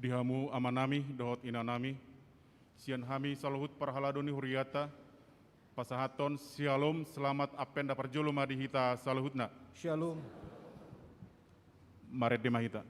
Dihamu amanami dohot inanami, sian hami saluhut parhaladoni huriata, pasahaton shalom selamat apenda parjoloma dihita saluhutna. Shalom. Maret demahita.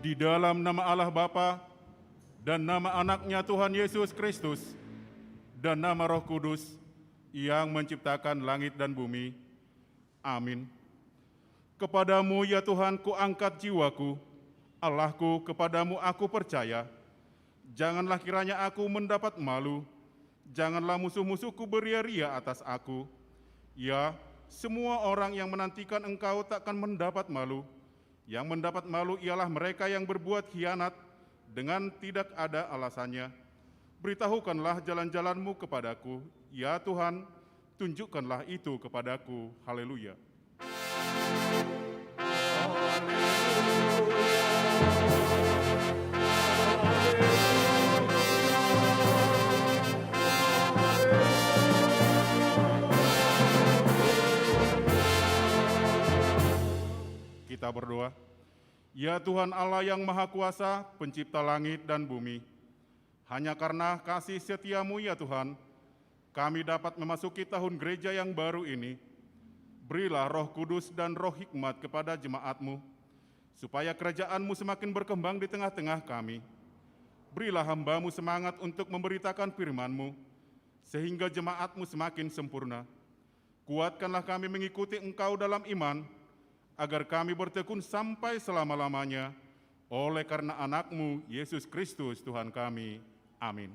Di dalam nama Allah Bapa dan nama anaknya Tuhan Yesus Kristus dan nama Roh Kudus yang menciptakan langit dan bumi. Amin. Kepadamu ya Tuhan ku angkat jiwaku, Allahku kepadamu aku percaya. Janganlah kiranya aku mendapat malu, janganlah musuh-musuhku beria-ria atas aku. Ya, semua orang yang menantikan engkau takkan mendapat malu. Yang mendapat malu ialah mereka yang berbuat khianat dengan tidak ada alasannya. Beritahukanlah jalan-jalanmu kepadaku, ya Tuhan, tunjukkanlah itu kepadaku. Haleluya. Kita berdoa. Ya Tuhan Allah yang Maha Kuasa, pencipta langit dan bumi, hanya karena kasih setiamu ya Tuhan, kami dapat memasuki tahun gereja yang baru ini. Berilah Roh Kudus dan Roh Hikmat kepada jemaat-Mu, supaya kerajaan-Mu semakin berkembang di tengah-tengah kami. Berilah hamba-Mu semangat untuk memberitakan firman-Mu, sehingga jemaat-Mu semakin sempurna. Kuatkanlah kami mengikuti Engkau dalam iman, agar kami bertekun sampai selama-lamanya, oleh karena anak-Mu, Yesus Kristus Tuhan kami. Amin.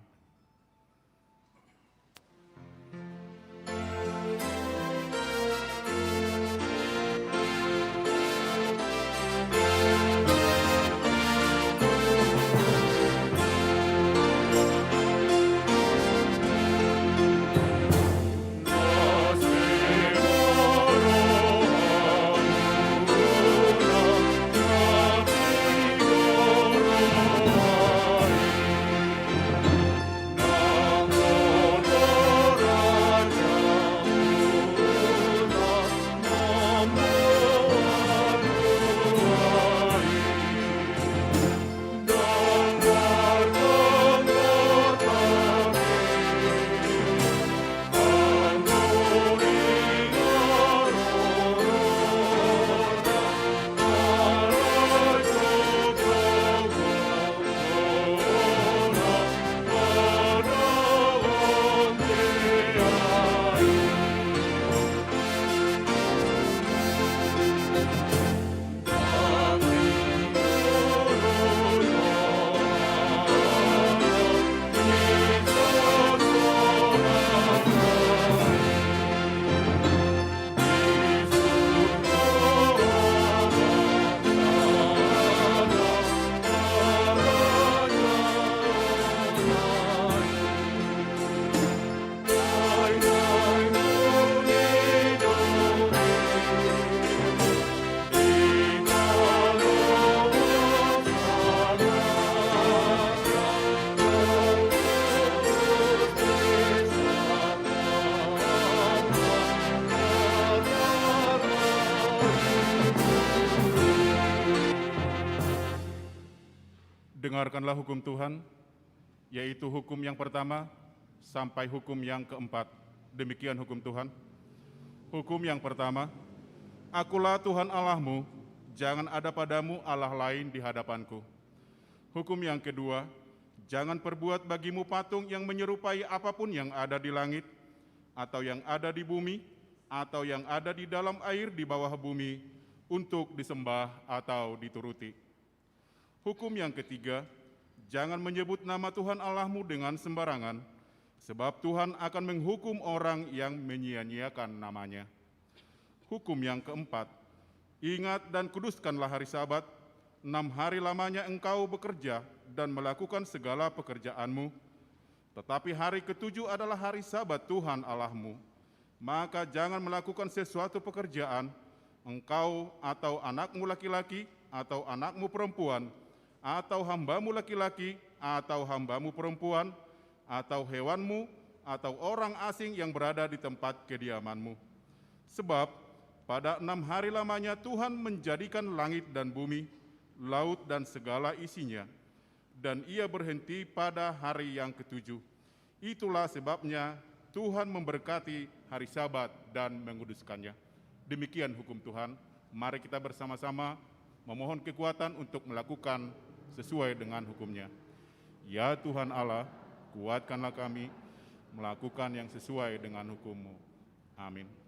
Dengarkanlah hukum Tuhan, yaitu hukum yang pertama sampai hukum yang keempat. Demikian hukum Tuhan. Hukum yang pertama, Akulah Tuhan Allahmu, jangan ada padamu Allah lain di hadapanku. Hukum yang kedua, jangan perbuat bagimu patung yang menyerupai apapun yang ada di langit, atau yang ada di bumi, atau yang ada di dalam air di bawah bumi, untuk disembah atau dituruti. Hukum yang ketiga, jangan menyebut nama Tuhan Allahmu dengan sembarangan, sebab Tuhan akan menghukum orang yang menyia-nyiakan namanya. Hukum yang keempat, ingat dan kuduskanlah hari Sabat, 6 hari lamanya engkau bekerja dan melakukan segala pekerjaanmu, tetapi hari ketujuh adalah hari Sabat Tuhan Allahmu. Maka jangan melakukan sesuatu pekerjaan, engkau atau anakmu laki-laki, atau anakmu perempuan, atau hambamu laki-laki, atau hambamu perempuan, atau hewanmu, atau orang asing yang berada di tempat kediamanmu. Sebab pada 6 hari lamanya Tuhan menjadikan langit dan bumi, laut dan segala isinya, dan Ia berhenti pada hari yang ketujuh. Itulah sebabnya Tuhan memberkati hari Sabat dan menguduskannya. Demikian hukum Tuhan. Mari kita bersama-sama memohon kekuatan untuk melakukan sesuai dengan hukumnya. Ya Tuhan Allah, kuatkanlah kami melakukan yang sesuai dengan hukum-Mu. Amin.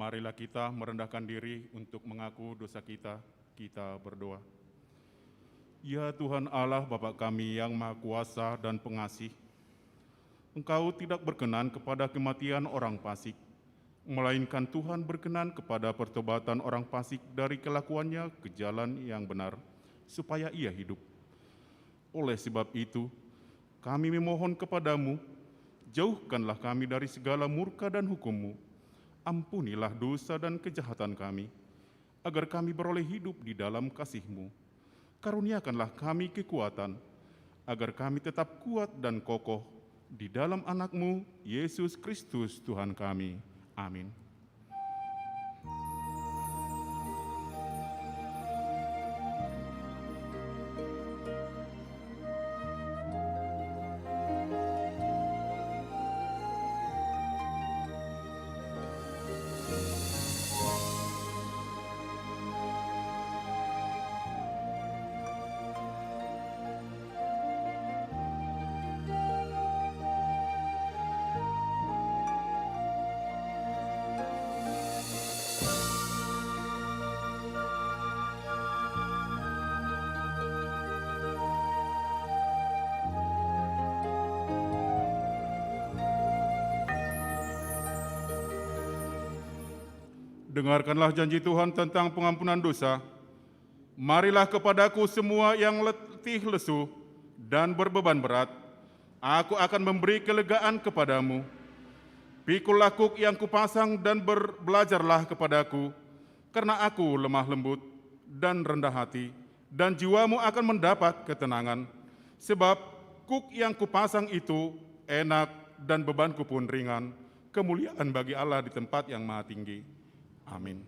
Marilah kita merendahkan diri untuk mengaku dosa kita. Kita berdoa. Ya Tuhan Allah Bapa kami yang Maha Kuasa dan Pengasih, Engkau tidak berkenan kepada kematian orang fasik, melainkan Tuhan berkenan kepada pertobatan orang fasik dari kelakuannya ke jalan yang benar, supaya ia hidup. Oleh sebab itu, kami memohon kepadamu, jauhkanlah kami dari segala murka dan hukum-Mu. Ampunilah dosa dan kejahatan kami, agar kami beroleh hidup di dalam kasih-Mu. Karuniakanlah kami kekuatan, agar kami tetap kuat dan kokoh di dalam anak-Mu, Yesus Kristus Tuhan kami. Amin. Dengarkanlah janji Tuhan tentang pengampunan dosa. Marilah kepadaku semua yang letih lesu dan berbeban berat, aku akan memberi kelegaan kepadamu. Pikullah kuk yang kupasang dan belajarlah kepadaku, karena aku lemah lembut dan rendah hati, dan jiwamu akan mendapat ketenangan. Sebab kuk yang kupasang itu enak dan bebanku pun ringan. Kemuliaan bagi Allah di tempat yang maha tinggi. Amin.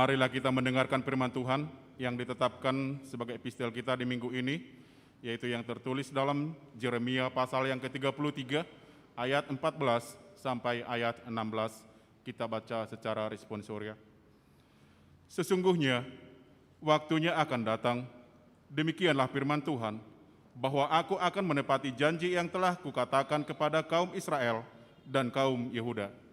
Marilah kita mendengarkan firman Tuhan yang ditetapkan sebagai epistel kita di minggu ini, yaitu yang tertulis dalam Yeremia pasal yang ke-33, ayat 14 sampai ayat 16. Kita baca secara responsoria. Sesungguhnya, waktunya akan datang, demikianlah firman Tuhan, bahwa aku akan menepati janji yang telah kukatakan kepada kaum Israel dan kaum Yehuda.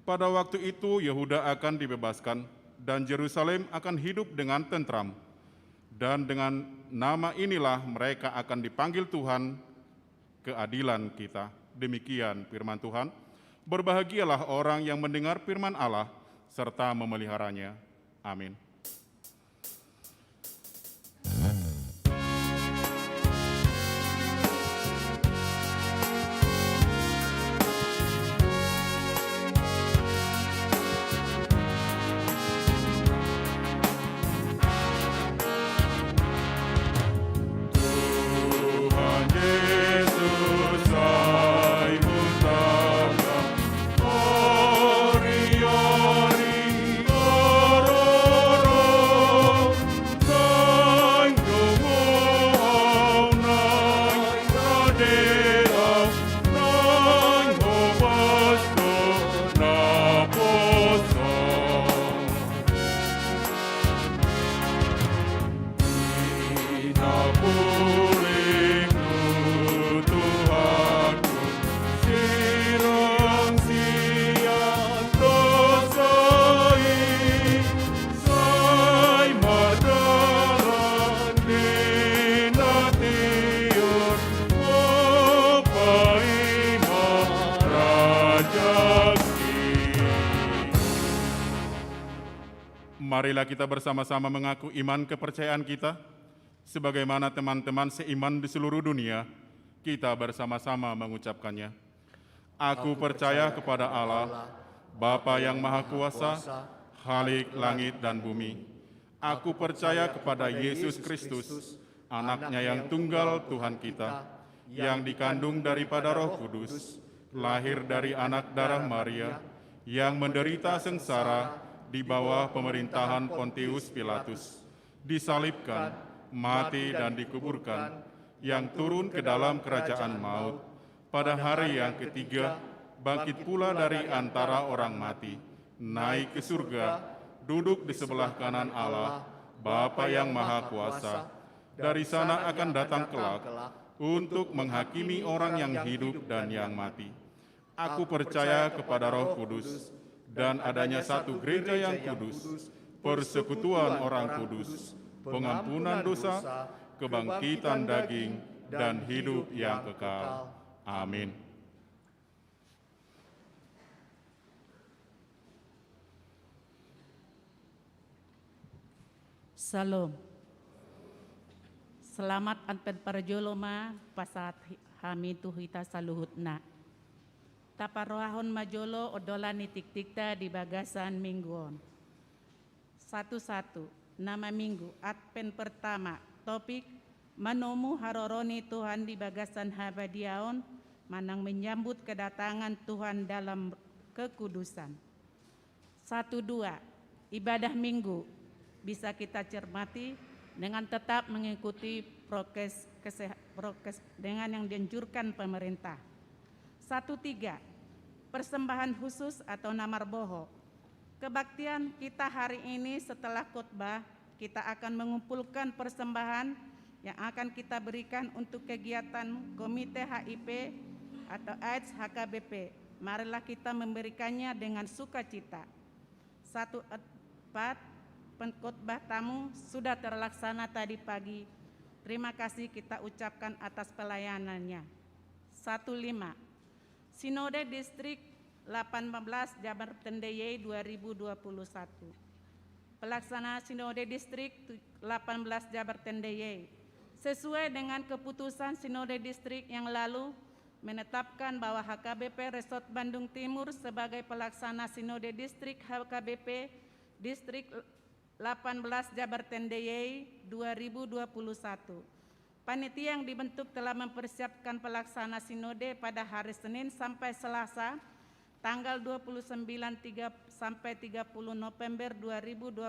Pada waktu itu Yehuda akan dibebaskan dan Yerusalem akan hidup dengan tentram. Dan dengan nama inilah mereka akan dipanggil Tuhan, keadilan kita. Demikian firman Tuhan. Berbahagialah orang yang mendengar firman Allah serta memeliharanya. Amin. Marilah kita bersama-sama mengaku iman kepercayaan kita, sebagaimana teman-teman seiman di seluruh dunia, kita bersama-sama mengucapkannya. Aku percaya kepada Allah, Bapa yang Maha Kuasa, Khalik langit dan bumi. Aku percaya kepada Yesus Kristus, anaknya yang tunggal Tuhan kita, yang dikandung daripada Roh Kudus, lahir dari anak darah Maria, yang menderita sengsara di bawah pemerintahan Pontius Pilatus, disalibkan, mati dan dikuburkan, yang turun ke dalam kerajaan maut, pada hari yang ketiga, bangkit pula dari antara orang mati, naik ke surga, duduk di sebelah kanan Allah, Bapa yang Maha Kuasa. Dari sana akan datang kelak untuk menghakimi orang yang hidup dan yang mati. Aku percaya kepada Roh Kudus dan adanya satu gereja yang kudus, persekutuan orang kudus, pengampunan dosa, kebangkitan daging, dan hidup yang kekal. Amin. Salam. Selamat anpen parjoloma pasat hami tuhita saluhutna. Taparoahon majolo odolan nitik-tikta di bagasan mingguon. 1 nama minggu Advent pertama. Topik Manomu haroroni Tuhan di bagasan habadiaon, manang menyambut kedatangan Tuhan dalam kekudusan. 1-2 ibadah minggu bisa kita cermati dengan tetap mengikuti prokes dengan yang dianjurkan pemerintah. 1-3 persembahan khusus atau namarboho. Kebaktian kita hari ini setelah khotbah, kita akan mengumpulkan persembahan yang akan kita berikan untuk kegiatan Komite HIP atau AIDS HKBP. Marilah kita memberikannya dengan sukacita. 1-4 pengkhotbah tamu sudah terlaksana tadi pagi. Terima kasih kita ucapkan atas pelayanannya. 1-5 Sinode Distrik 18 Jabar Tendeye 2021. Pelaksana Sinode Distrik 18 Jabar Tendeye sesuai dengan keputusan Sinode Distrik yang lalu menetapkan bahwa HKBP Resort Bandung Timur sebagai pelaksana Sinode Distrik HKBP Distrik 18 Jabar Tendeye 2021. Panitia yang dibentuk telah mempersiapkan pelaksana sinode pada hari Senin sampai Selasa tanggal 29 sampai 30 November 2021.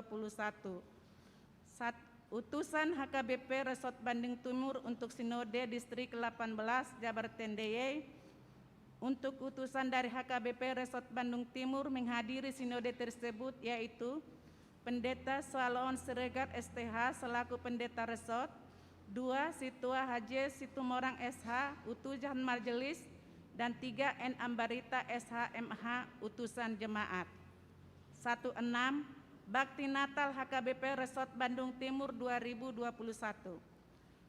Utusan HKBP Resort Bandung Timur untuk Sinode Distrik 18 Jabar Tendeye. Untuk utusan dari HKBP Resort Bandung Timur menghadiri sinode tersebut yaitu Pendeta Salon Siregar STH selaku Pendeta Resort, 2 Situa Haji Situmorang SH Utusan Majelis, dan 3 N Ambarita SH MH Utusan Jemaat. 1-6 Bakti Natal HKBP Resort Bandung Timur 2021.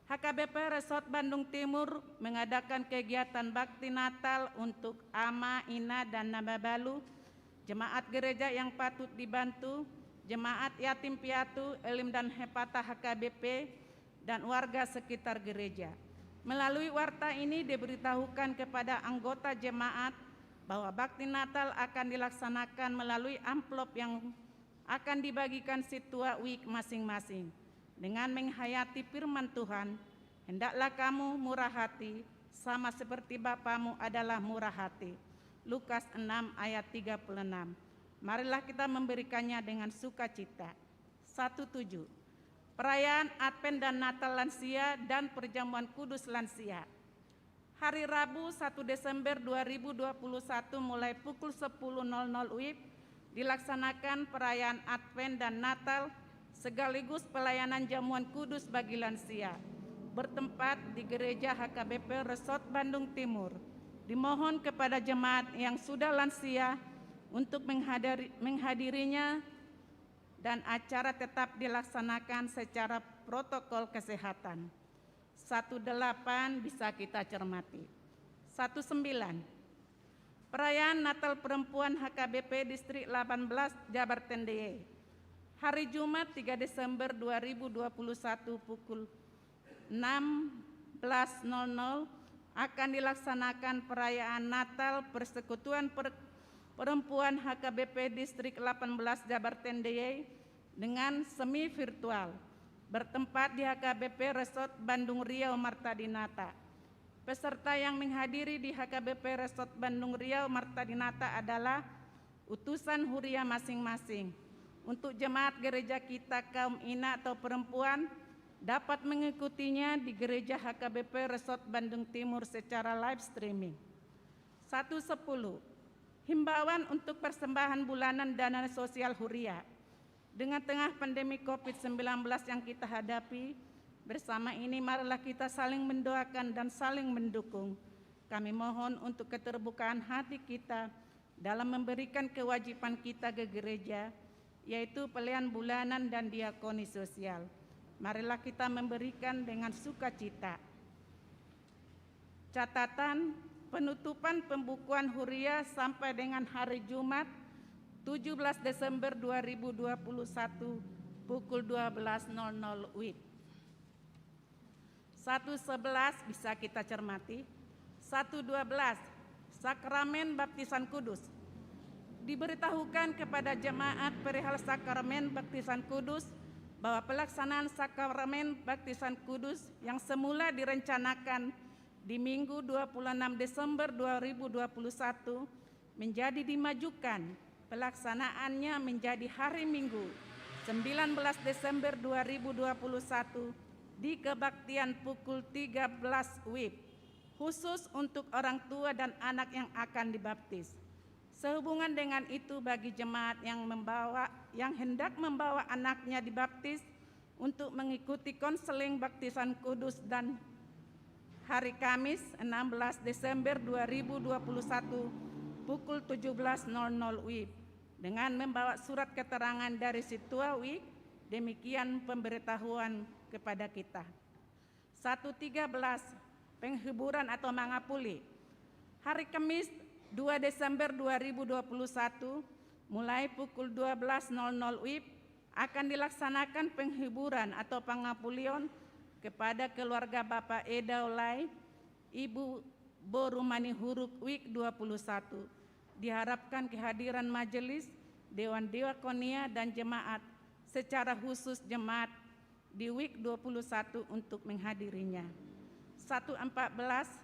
HKBP Resort Bandung Timur mengadakan kegiatan Bakti Natal untuk Ama, Ina, dan Nababalu, jemaat gereja yang patut dibantu, jemaat yatim piatu, elim dan hepata HKBP, dan warga sekitar gereja. Melalui warta ini diberitahukan kepada anggota jemaat bahwa Bakti Natal akan dilaksanakan melalui amplop yang akan dibagikan situa week masing-masing. Dengan menghayati firman Tuhan, hendaklah kamu murah hati, sama seperti Bapamu adalah murah hati. Lukas 6 ayat 36. Marilah kita memberikannya dengan sukacita. 1-7 perayaan Advent dan Natal lansia dan perjamuan kudus lansia. Hari Rabu 1 Desember 2021 mulai pukul 10.00 WIB dilaksanakan perayaan Advent dan Natal sekaligus pelayanan jamuan kudus bagi lansia bertempat di Gereja HKBP Resort Bandung Timur. Dimohon kepada jemaat yang sudah lansia untuk menghadirinya dan acara tetap dilaksanakan secara protokol kesehatan. 1-8 bisa kita cermati. 1-9 perayaan Natal Perempuan HKBP Distrik 18 Jabar Tendeye. Hari Jumat 3 Desember 2021 pukul 16.00 akan dilaksanakan perayaan Natal Persekutuan Perempuan HKBP Distrik 18 Jabarten DIY dengan semi virtual bertempat di HKBP Resort Bandung Riau Marta Dinata. Peserta yang menghadiri di HKBP Resort Bandung Riau Marta Dinata adalah utusan huria masing-masing. Untuk jemaat gereja kita kaum ina atau perempuan dapat mengikutinya di gereja HKBP Resort Bandung Timur secara live streaming. 1.10. Himbauan untuk persembahan bulanan dana sosial huria. Dengan tengah pandemi COVID-19 yang kita hadapi, bersama ini marilah kita saling mendoakan dan saling mendukung. Kami mohon untuk keterbukaan hati kita dalam memberikan kewajiban kita ke gereja, yaitu pelayanan bulanan dan diakoni sosial. Marilah kita memberikan dengan sukacita. Catatan penutupan pembukuan huria sampai dengan hari Jumat 17 Desember 2021 pukul 12.00 WIB. 1.11 bisa kita cermati. 1.12 Sakramen Baptisan Kudus. Diberitahukan kepada jemaat perihal sakramen baptisan kudus bahwa pelaksanaan sakramen baptisan kudus yang semula direncanakan di Minggu 26 Desember 2021 menjadi dimajukan pelaksanaannya menjadi hari Minggu 19 Desember 2021 di kebaktian pukul 13 WIB khusus untuk orang tua dan anak yang akan dibaptis. Sehubungan dengan itu bagi jemaat yang hendak membawa anaknya dibaptis untuk mengikuti konseling baptisan kudus dan hari Kamis 16 Desember 2021 pukul 17.00 WIB dengan membawa surat keterangan dari Situa WIB, demikian pemberitahuan kepada kita. 1.13 Penghiburan atau mangapuli. Hari Kamis 2 Desember 2021 mulai pukul 12.00 WIB akan dilaksanakan penghiburan atau pangapulion kepada keluarga Bapak Eda Olai, Ibu Borumani Huruk WIK 21. Diharapkan kehadiran majelis, Dewan Diakonia dan jemaat, secara khusus jemaat di WIK 21 untuk menghadirinya. 1.14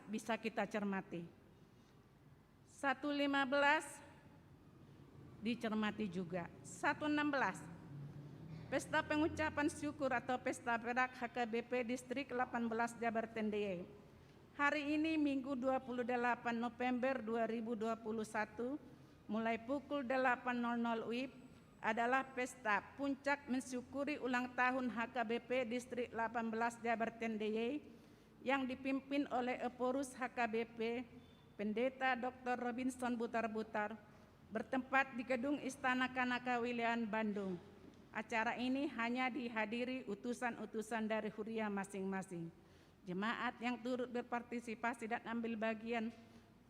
bisa kita cermati. 1.15 dicermati juga. 1.16 Pesta pengucapan syukur atau pesta perak HKBP Distrik 18 Jabarten DIY. Hari ini Minggu 28 November 2021 mulai pukul 8.00 WIB adalah pesta puncak mensyukuri ulang tahun HKBP Distrik 18 Jabarten DIY yang dipimpin oleh Eporus HKBP Pendeta Dr. Robinson Butar-Butar bertempat di Gedung Istana Kanaka-Wilian, Bandung. Acara ini hanya dihadiri utusan-utusan dari huria masing-masing. Jemaat yang turut berpartisipasi dan ambil bagian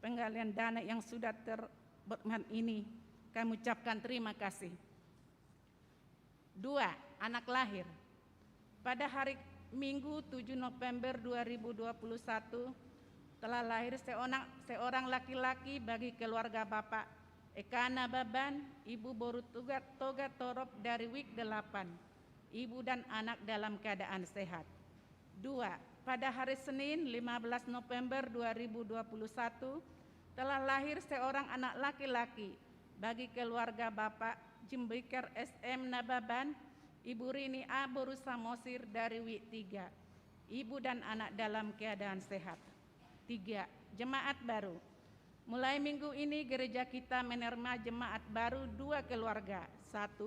penggalian dana yang sudah terberman ini, kami ucapkan terima kasih. 2. Anak lahir. Pada hari Minggu 7 November 2021 telah lahir seorang laki-laki bagi keluarga Bapak Ekana Baban, Ibu Boru Toga Torop dari WIK 8, ibu dan anak dalam keadaan sehat. 2. Pada hari Senin 15 November 2021 telah lahir seorang anak laki-laki bagi keluarga Bapak Jembiker SM Nababan, Ibu Rini A. Boru Samosir dari WIK 3, ibu dan anak dalam keadaan sehat. 3. Jemaat baru. Mulai minggu ini gereja kita menerima jemaat baru 2 keluarga. 1.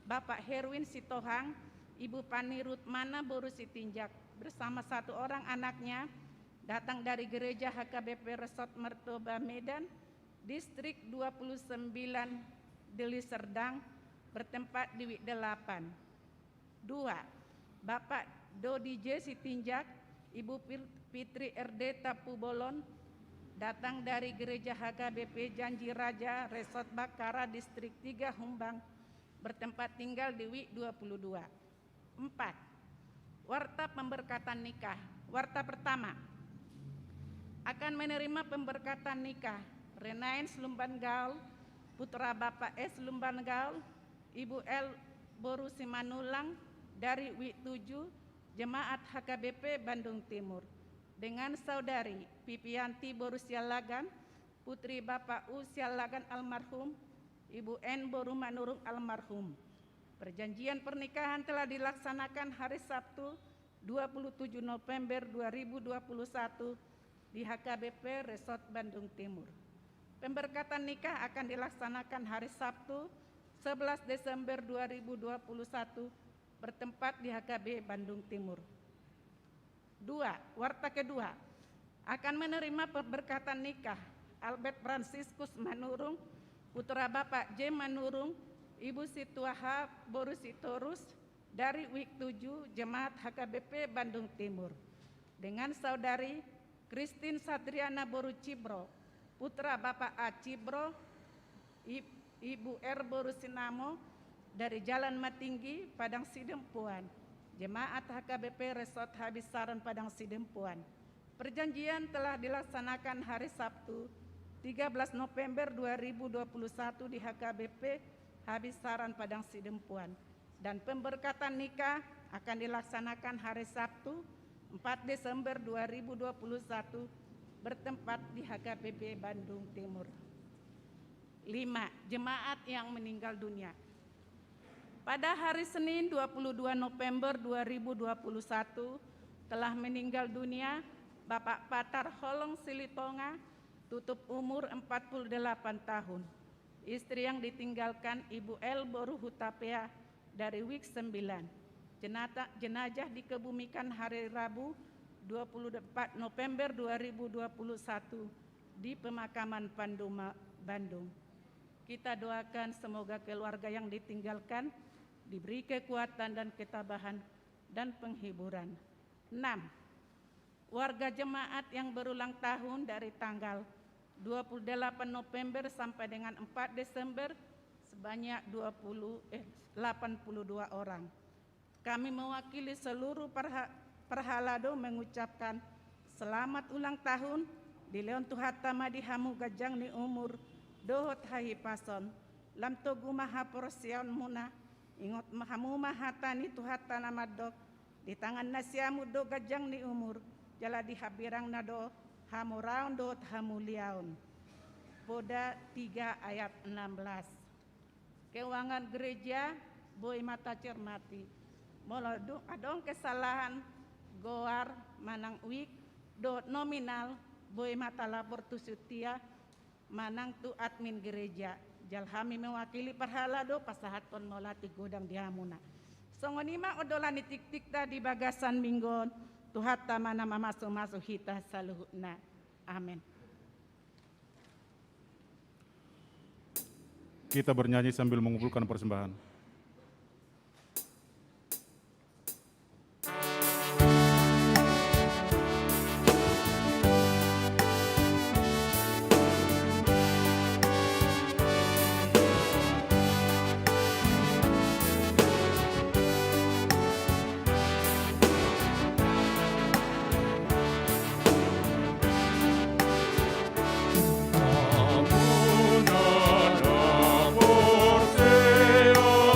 Bapak Herwin Sitohang, Ibu Pani Rutmana Boru Sitinjak bersama 1 orang anaknya datang dari gereja HKBP Resort Mertoba Medan, Distrik 29 Deli Serdang, bertempat di WIK 8. 2. Bapak Dodi J. Sitinjak, Ibu Fitri RD Tapu Bolon, datang dari gereja HKBP Janji Raja Resort Bakara Distrik 3 Humbang, bertempat tinggal di WIK 22. 4. Warta pemberkatan nikah. Warta pertama, akan menerima pemberkatan nikah Renain Slumban Gaul, putra Bapak S. Slumban Gaul, Ibu L. Boru Simanulang dari WIK 7, Jemaat HKBP Bandung Timur, dengan saudari Pipianti Boru Sialagan, putri Bapak U. Sialagan almarhum, Ibu N. Boru Manurung almarhum. Perjanjian pernikahan telah dilaksanakan hari Sabtu 27 November 2021 di HKBP Resort Bandung Timur. Pemberkatan nikah akan dilaksanakan hari Sabtu 11 Desember 2021 bertempat di HKB Bandung Timur. 2. Warta kedua, akan menerima pemberkatan nikah Albert Franciscus Manurung, putra Bapak J. Manurung, Ibu Situaha Boru Sitorus dari WIK 7 Jemaat HKBP Bandung Timur, dengan saudari Christine Satriana Boru Cibro, putra Bapak A. Cibro, Ibu R. Boru Sinamo dari Jalan Matinggi, Padang Sidempuan, Jemaat HKBP Resort Habisaran Padang Sidempuan. Perjanjian telah dilaksanakan hari Sabtu 13 November 2021 di HKBP Habisaran Padang Sidempuan, dan pemberkatan nikah akan dilaksanakan hari Sabtu 4 Desember 2021 bertempat di HKBP Bandung Timur. 5. Jemaat yang meninggal dunia. Pada hari Senin 22 November 2021 telah meninggal dunia Bapak Patar Holong Silitonga, tutup umur 48 tahun. Istri yang ditinggalkan Ibu L. Boru Hutapea dari WIK 9. Jenazah dikebumikan hari Rabu 24 November 2021 di pemakaman Panduma, Bandung. Kita doakan semoga keluarga yang ditinggalkan diberi kekuatan dan ketabahan dan penghiburan. 6. Warga jemaat yang berulang tahun dari tanggal 28 November sampai dengan 4 Desember sebanyak 82 orang. Kami mewakili seluruh Perhalado mengucapkan selamat ulang tahun di Leon Tuhatama di Hamu Gajang ni umur dohot hahi pason lam togu maha porsion muna ingot mahamu mahatani tuhatana madok di tangan nasiamu do gajang ni umur jala di habirang nado hamuraun do hamuliaun. Poda 3 ayat 16. Keuangan gereja boy mata cermati. Molo adong kesalahan goar manang wik do nominal boy mata lapor tu sutia manang tu admin gereja. Jalhami mewakili Perhalado pasahaton molati godang dihamuna. Songonima odolani tik-tik da di bagasan minggon. Tuhat tamana masuk hita saluhuna. Amin. Kita bernyanyi sambil mengumpulkan persembahan. Porteo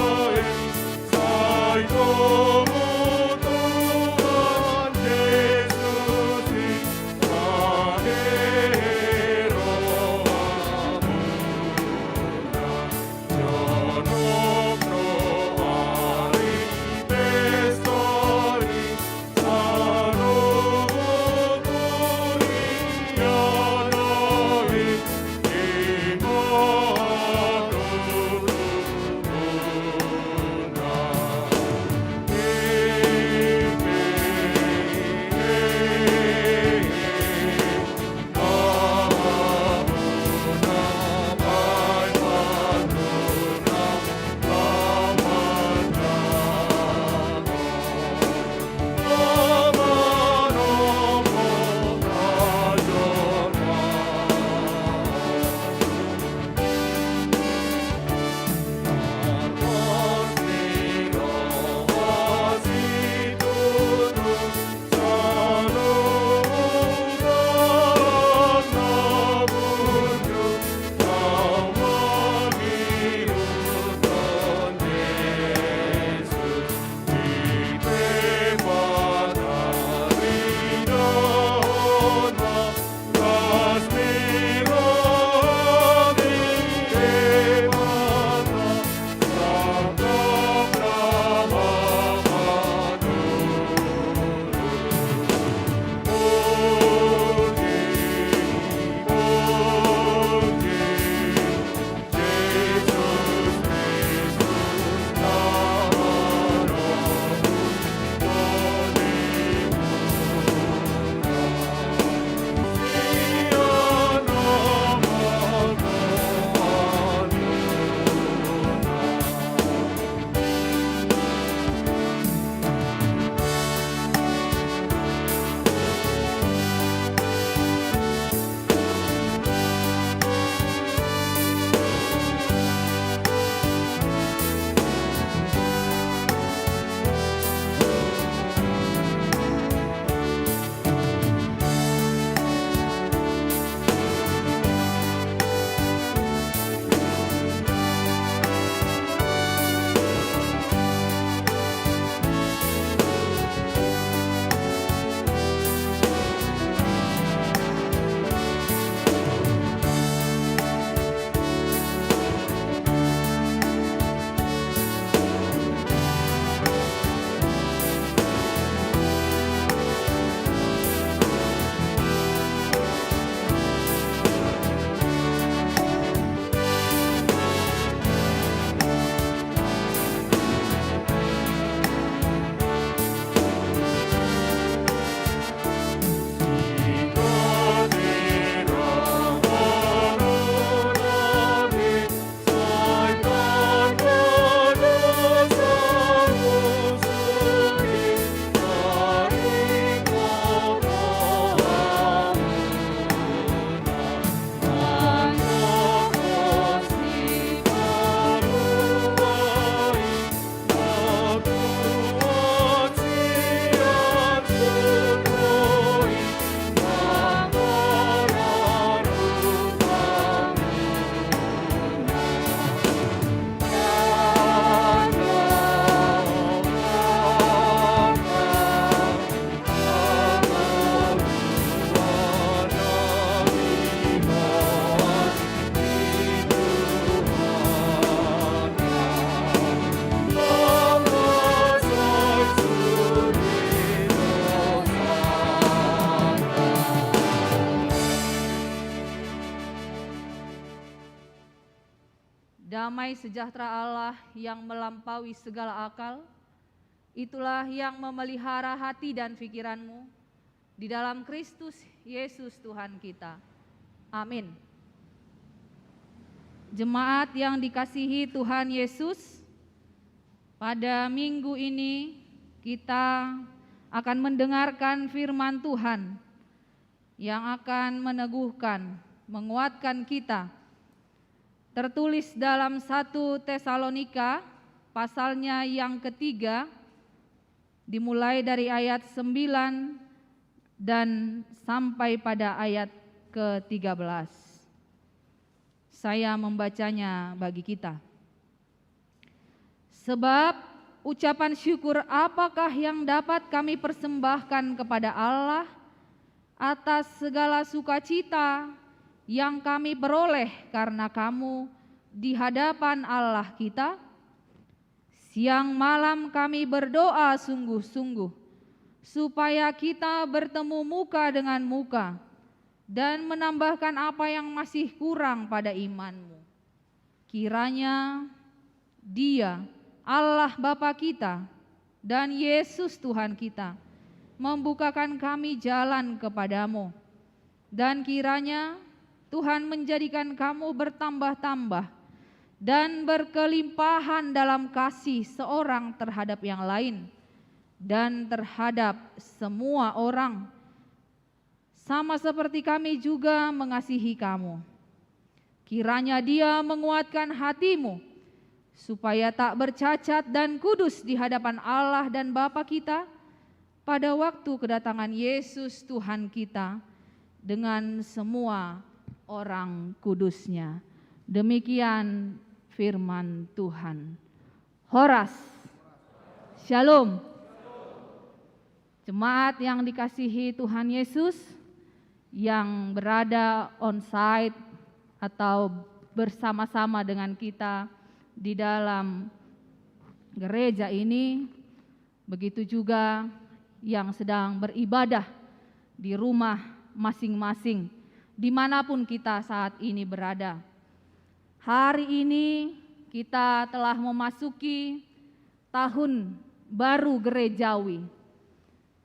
damai sejahtera Allah yang melampaui segala akal, itulah yang memelihara hati dan pikiranmu di dalam Kristus Yesus Tuhan kita. Amin. Jemaat yang dikasihi Tuhan Yesus, pada minggu ini kita akan mendengarkan firman Tuhan yang akan meneguhkan, menguatkan kita. Tertulis dalam 1 Tesalonika pasalnya yang ketiga, dimulai dari ayat 9 dan sampai pada ayat ke-13. Saya membacanya bagi kita. Sebab ucapan syukur apakah yang dapat kami persembahkan kepada Allah atas segala sukacita yang kami peroleh karena kamu di hadapan Allah kita? Siang malam kami berdoa sungguh-sungguh supaya kita bertemu muka dengan muka dan menambahkan apa yang masih kurang pada imanmu. Kiranya Dia, Allah Bapa kita, dan Yesus Tuhan kita membukakan kami jalan kepadamu, dan kiranya Tuhan menjadikan kamu bertambah-tambah dan berkelimpahan dalam kasih seorang terhadap yang lain dan terhadap semua orang, sama seperti kami juga mengasihi kamu. Kiranya Dia menguatkan hatimu supaya tak bercacat dan kudus di hadapan Allah dan Bapa kita pada waktu kedatangan Yesus Tuhan kita dengan semua orang kudusnya. Demikian firman Tuhan. Horas. Shalom. Jemaat yang dikasihi Tuhan Yesus, yang berada on-site atau bersama-sama dengan kita di dalam gereja ini, begitu juga yang sedang beribadah di rumah masing-masing, dimanapun kita saat ini berada. Hari ini kita telah memasuki tahun baru gerejawi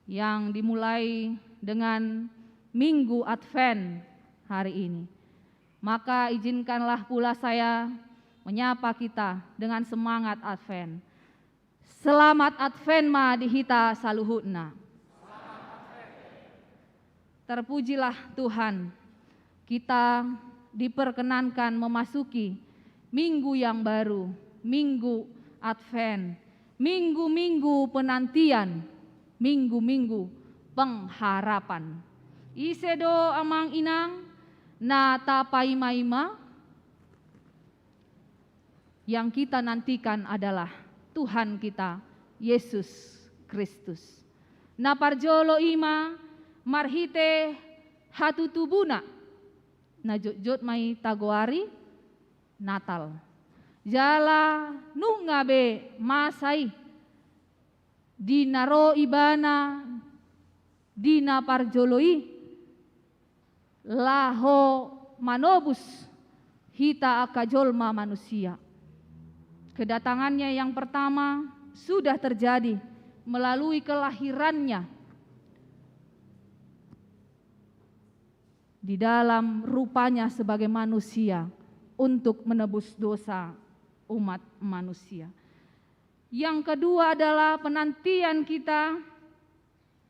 yang dimulai dengan Minggu Advent hari ini. Maka izinkanlah pula saya menyapa kita dengan semangat Advent. Selamat Advent ma dihita saluhutna. Terpujilah Tuhan, kita diperkenankan memasuki minggu yang baru, Minggu Advent, minggu-minggu penantian, minggu-minggu pengharapan. Isedo amang inang na tapaima-ima. Yang kita nantikan adalah Tuhan kita, Yesus Kristus. Na parjolo ima marhite hatutubuna, na jot mai tagoari Natal. Jala nungabe masai dinaro ibana dina parjoloi laho manobus hita akajolma manusia. Kedatangannya yang pertama sudah terjadi melalui kelahirannya di dalam rupanya sebagai manusia untuk menebus dosa umat manusia. Yang kedua adalah penantian kita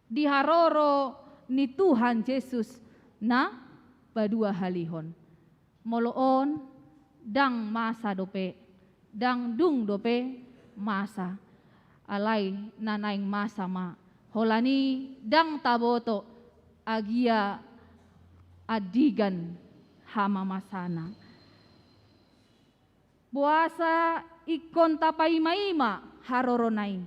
di haroro ni Tuhan Yesus na badua halihon moloon dang masa dope dang dung dope masa alai nanaing masa ma holani dang taboto agia adigan hama masana. Puasa ikon tapaima-ima haroronai.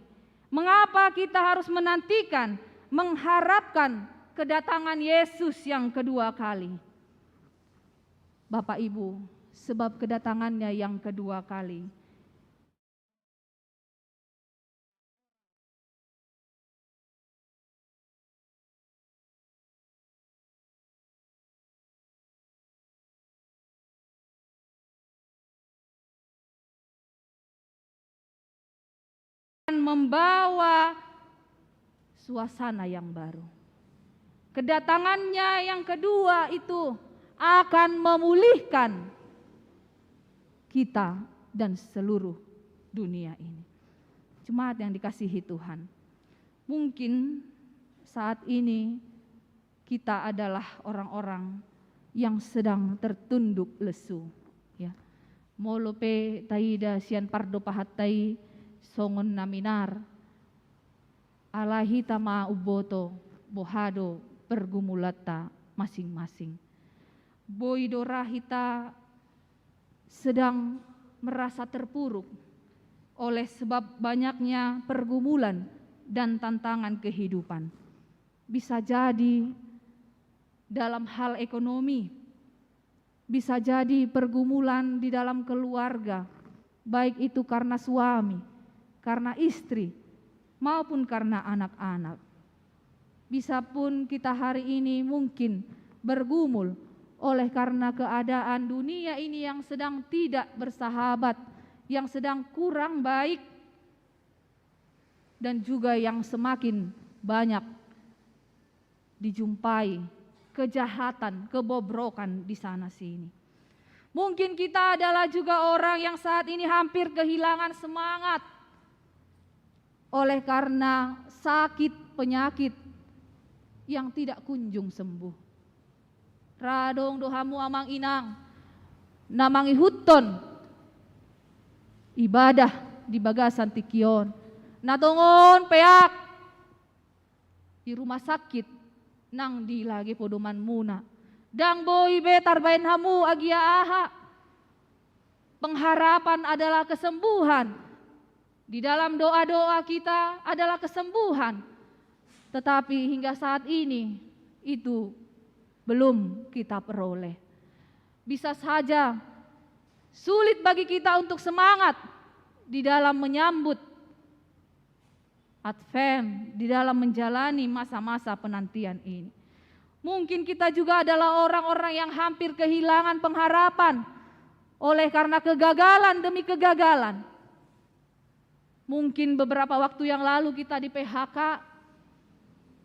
Mengapa kita harus menantikan, mengharapkan kedatangan Yesus yang kedua kali? Bapak Ibu, sebab kedatangannya yang kedua kali membawa suasana yang baru. Kedatangannya yang kedua itu akan memulihkan kita dan seluruh dunia ini. Jemaat yang dikasihi Tuhan, mungkin saat ini kita adalah orang-orang yang sedang tertunduk lesu, ya. Molope taida sian pardo pahatai songon naminar alahi tama uboto bohado pergumulata masing-masing. Boidora hita sedang merasa terpuruk oleh sebab banyaknya pergumulan dan tantangan kehidupan. Bisa jadi dalam hal ekonomi, bisa jadi pergumulan di dalam keluarga, baik itu karena suami, karena istri, maupun karena anak-anak. Bisa pun kita hari ini mungkin bergumul oleh karena keadaan dunia ini yang sedang tidak bersahabat, yang sedang kurang baik, dan juga yang semakin banyak dijumpai kejahatan, kebobrokan di sana sini. Mungkin kita adalah juga orang yang saat ini hampir kehilangan semangat oleh karena sakit penyakit yang tidak kunjung sembuh. Radong dohamu amang inang, namangi huton, ibadah di bagasan tikion, natongon peak di rumah sakit nang di lagi podoman muna, dang boy betar bain hamu agia aha. Pengharapan adalah kesembuhan. Di dalam doa-doa kita adalah kesembuhan. Tetapi hingga saat ini itu belum kita peroleh. Bisa saja sulit bagi kita untuk semangat di dalam menyambut Advent, di dalam menjalani masa-masa penantian ini. Mungkin kita juga adalah orang-orang yang hampir kehilangan pengharapan oleh karena kegagalan demi kegagalan. Mungkin beberapa waktu yang lalu kita di PHK,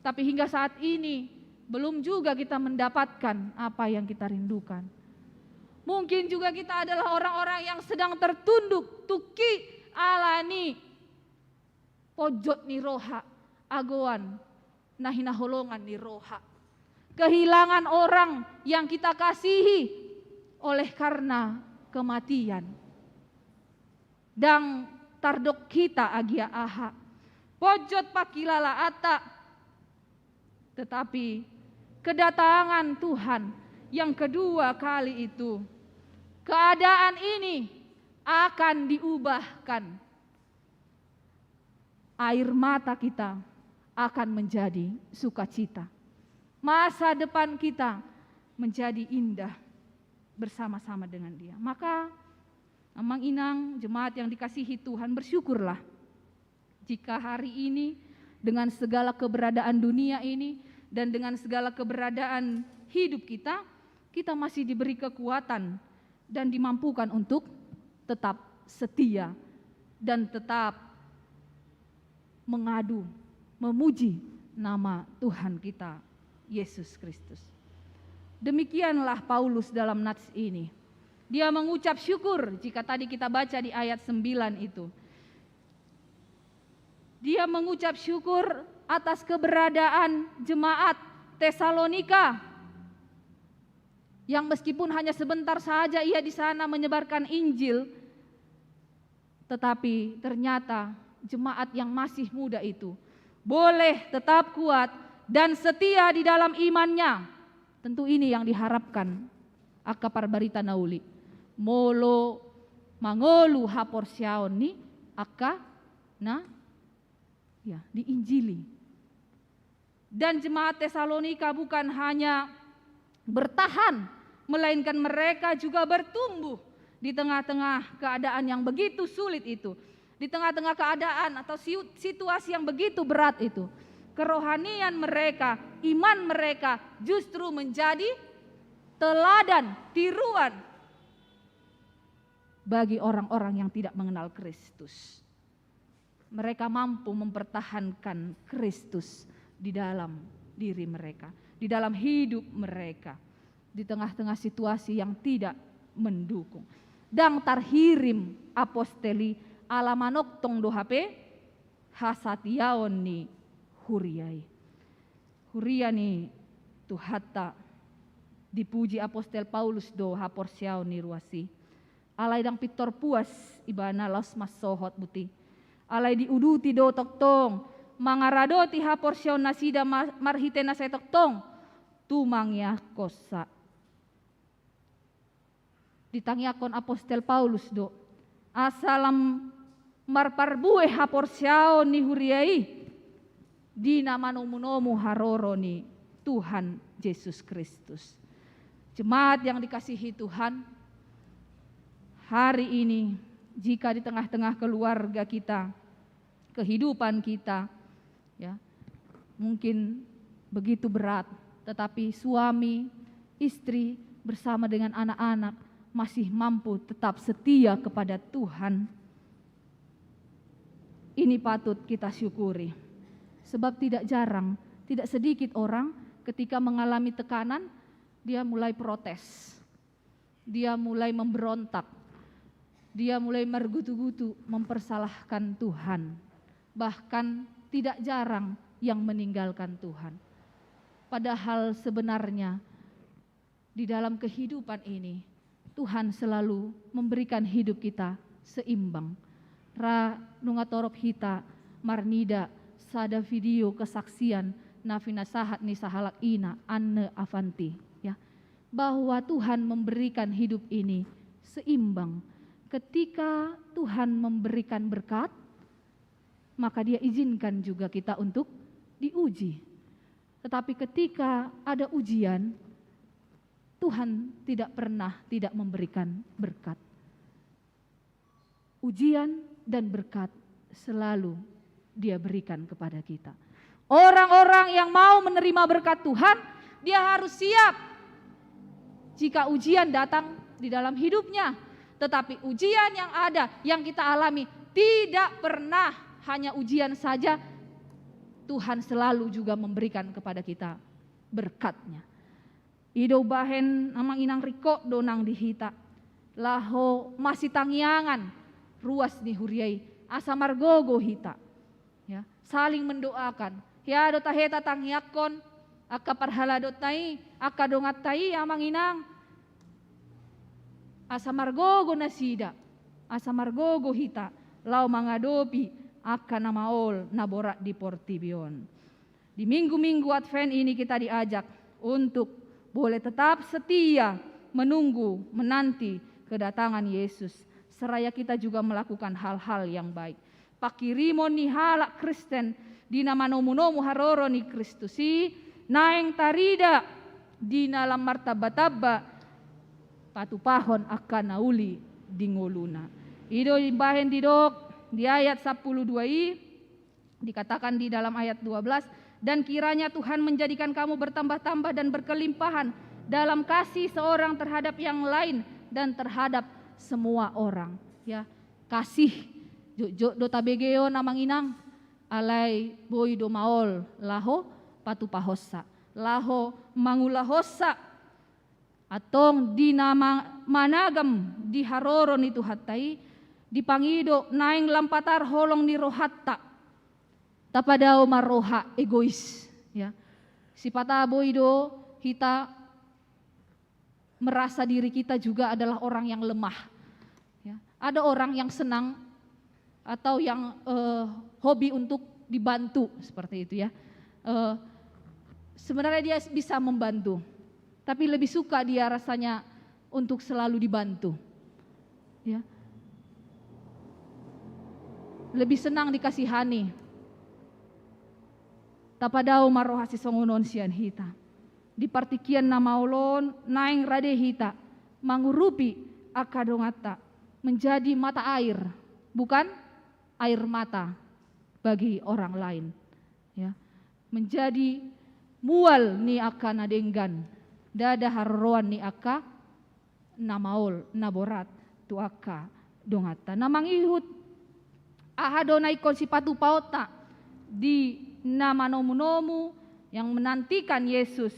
tapi hingga saat ini belum juga kita mendapatkan apa yang kita rindukan. Mungkin juga kita adalah orang-orang yang sedang tertunduk, tuki alani, pojok ni roha, agoan, nahina holongan ni roha. Kehilangan orang yang kita kasihi oleh karena kematian. Dan tardok kita agia aha, pojot pakilala ata. Tetapi kedatangan Tuhan yang kedua kali itu, keadaan ini akan diubahkan. Air mata kita akan menjadi sukacita. Masa depan kita menjadi indah bersama-sama dengan Dia. Maka amang inang jemaat yang dikasihi Tuhan, bersyukurlah jika hari ini dengan segala keberadaan dunia ini dan dengan segala keberadaan hidup kita, kita masih diberi kekuatan dan dimampukan untuk tetap setia dan tetap mengadu, memuji nama Tuhan kita, Yesus Kristus. Demikianlah Paulus dalam nats ini. Dia mengucap syukur jika tadi kita baca di ayat 9 itu. Dia mengucap syukur atas keberadaan jemaat Tesalonika yang meskipun hanya sebentar saja ia di sana menyebarkan Injil, tetapi ternyata jemaat yang masih muda itu boleh tetap kuat dan setia di dalam imannya. Tentu ini yang diharapkan akka parbarita nauli. Molo mangolu haporsyaon ni akka na ya diinjili. Dan jemaat Tesalonika bukan hanya bertahan, melainkan mereka juga bertumbuh di tengah-tengah keadaan yang begitu sulit itu. Di tengah-tengah keadaan atau situasi yang begitu berat itu, kerohanian mereka, iman mereka justru menjadi teladan, tiruan bagi orang-orang yang tidak mengenal Kristus. mereka mampu mempertahankan Kristus di dalam diri mereka, di dalam hidup mereka, di tengah-tengah situasi yang tidak mendukung. Dang tarhirim aposteli alamanok tong dohape hasatiaon ni huriai. Huria ni tuhata dipuji apostel Paulus do haporsiaon ni ruasi. Alay dang pitor puas ibana los masohot buti. Alay diuduti do toktong mangarado ti haporsiaon nasida marhite na sa toktong tumangya kosa. Ditangyakon apostel Paulus do asalam marparbue haporsiaon ni huriai di nama nomu haroro ni Tuhan Yesus Kristus. Jemaat yang dikasihi Tuhan, hari ini jika di tengah-tengah keluarga kita, kehidupan kita, ya mungkin begitu berat, tetapi suami, istri bersama dengan anak-anak masih mampu tetap setia kepada Tuhan. Ini patut kita syukuri, sebab tidak jarang, tidak sedikit orang ketika mengalami tekanan, dia mulai protes, dia mulai memberontak, dia mulai mergutu-gutu mempersalahkan Tuhan. Bahkan tidak jarang yang meninggalkan Tuhan. Padahal sebenarnya di dalam kehidupan ini Tuhan selalu memberikan hidup kita seimbang. Ra nungatorop hita marnida sada video kesaksian nafina sahat ni sahalak ina anne avanti, ya, bahwa Tuhan memberikan hidup ini seimbang. Ketika Tuhan memberikan berkat, maka Dia izinkan juga kita untuk diuji. Tetapi ketika ada ujian, Tuhan tidak pernah tidak memberikan berkat. Ujian dan berkat selalu Dia berikan kepada kita. Orang-orang yang mau menerima berkat Tuhan, dia harus siap jika ujian datang di dalam hidupnya. Tetapi ujian yang ada, yang kita alami, tidak pernah hanya ujian saja. Tuhan selalu juga memberikan kepada kita berkatnya. Ido bahen amang inang riko donang dihita. Laho masih tangyangan ruas ni huriai asa margogo hita. Ya, saling mendoakan. Ya do taheta tangyakon aka parhaladot tai aka dongat tai amang inang asa margogo nasida asa margogo hita lau mangadopi aka namaol naborak di Portibion. Di minggu-minggu Advent ini kita diajak untuk boleh tetap setia menunggu menanti kedatangan Yesus, seraya kita juga melakukan hal-hal yang baik. Pakirimon ni halak Kristen di nama nomu haroro ni Kristusi naeng tarida di dalam martabataba patupahon akan nauli dingoluna. Ido bahen didok di ayat 12i dikatakan di dalam ayat 12, dan kiranya Tuhan menjadikan kamu bertambah-tambah dan berkelimpahan dalam kasih seorang terhadap yang lain dan terhadap semua orang. Ya, kasih jo do tabegeo namang inang alai boy do maol laho patupahosa laho mangulahosa atong di nama managam di haroron itu hatai dipangido naing lampatar holong ni rohatta tapadao maroha egois, ya, si pataboy do kita merasa diri kita juga adalah orang yang lemah, ya. Ada orang yang senang atau yang hobi untuk dibantu seperti itu, ya. Sebenarnya dia bisa membantu, tapi lebih suka dia rasanya untuk selalu dibantu, ya. Lebih senang dikasihani. Tapadao marohasi songonon sian hita. Dipartikian nama ulon naing rade hita mangurupi akadongata menjadi mata air, bukan air mata bagi orang lain, ya, menjadi mual ni aka nadenggan dada harroan ni aka namaol naborat tu aka dongata namang ihut Ahadonai kon sipatu paota di nama nomu-nomu yang menantikan Yesus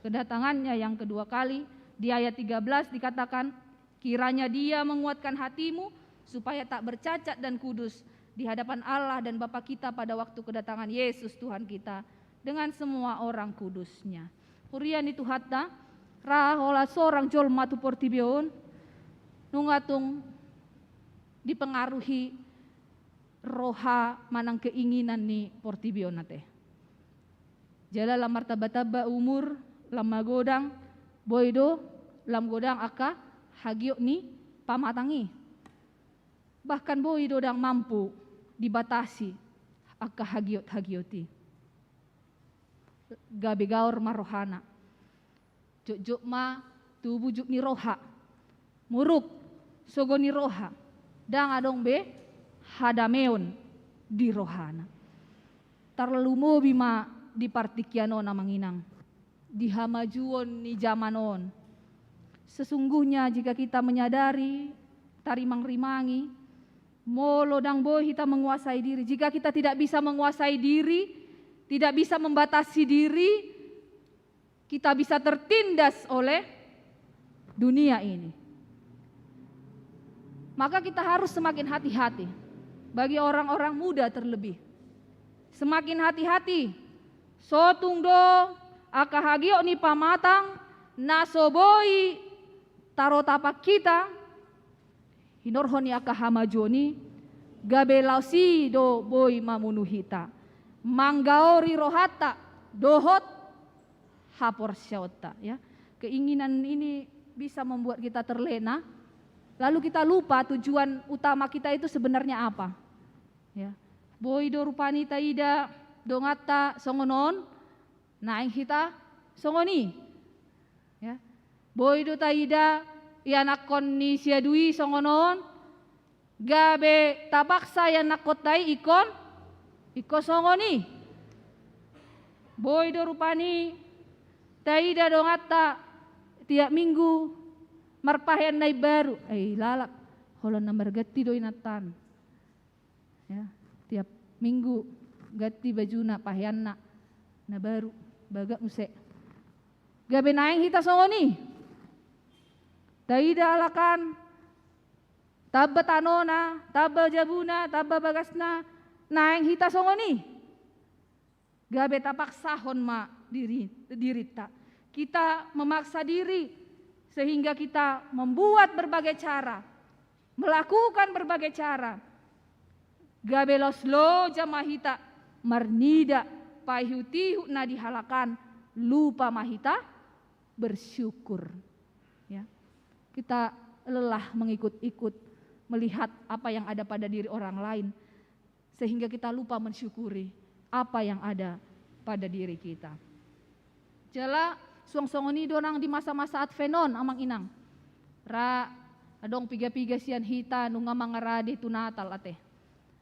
kedatangannya yang kedua kali. Di ayat 13 dikatakan, kiranya Dia menguatkan hatimu supaya tak bercacat dan kudus di hadapan Allah dan Bapa kita pada waktu kedatangan Yesus Tuhan kita dengan semua orang kudusnya. Hurian itu hatta rahola seorang jolma tu portibion nungatung dipengaruhi roha manang keinginan ni portibion nate. Jala lamar taba-taba umur lama godang boido lam godang aka hagio ni pamatangi. Bahkan boido dang mampu dibatasi aka hagioti. Gabe gaor marohana. Juk ma tubuh juk ni roha. Murup sogo ni roha. Dang adong be hadameon di rohana. Terlalu mo bima di partikiano na manginang. Di hamajuon ni zamanon. Sesungguhnya jika kita menyadari tarimang-rimangi molo dang boy kita menguasai diri. Jika kita tidak bisa menguasai diri, tidak bisa membatasi diri, kita bisa tertindas oleh dunia ini. Maka kita harus semakin hati-hati. Bagi orang-orang muda terlebih, semakin hati-hati. Sotung do akahagio ni pamatang nasoboi taro tapak kita hinorhoni akahamajoni gabelausi do boy mamunuhita manggaori rohata dohot hapor syauta, ya. Keinginan ini bisa membuat kita terlena, lalu kita lupa tujuan utama kita itu sebenarnya apa, ya. Boy do rupani taida dongata songonon naing hita songoni, ya. Boy do taida ianakon ni siadui songonon gabe tabaksa yanakotai ikon songoni. Boy do rupani taida dongata tiap minggu marpahen nai baru lalak holon nambar gati do inatan, ya. Tiap minggu gati bajuna pahianna na baru baga use gabe naing hita songoni taida alakan tabba tanona tabba jabuna tabba bagasna naing hita songoni gabe tapak sahon ma dirita. Kita memaksa diri sehingga kita membuat berbagai cara, melakukan berbagai cara. Gabe loslo jamahita marnida paihutihu na dihalakan lupa mahita bersyukur, ya. Kita lelah mengikut-ikut melihat apa yang ada pada diri orang lain sehingga kita lupa mensyukuri apa yang ada pada diri kita. Jala suang-songoni donang di masa-masa Advenon amang inang. Ra adong piga-piga sian hita nunga mangarade tu Natal ate.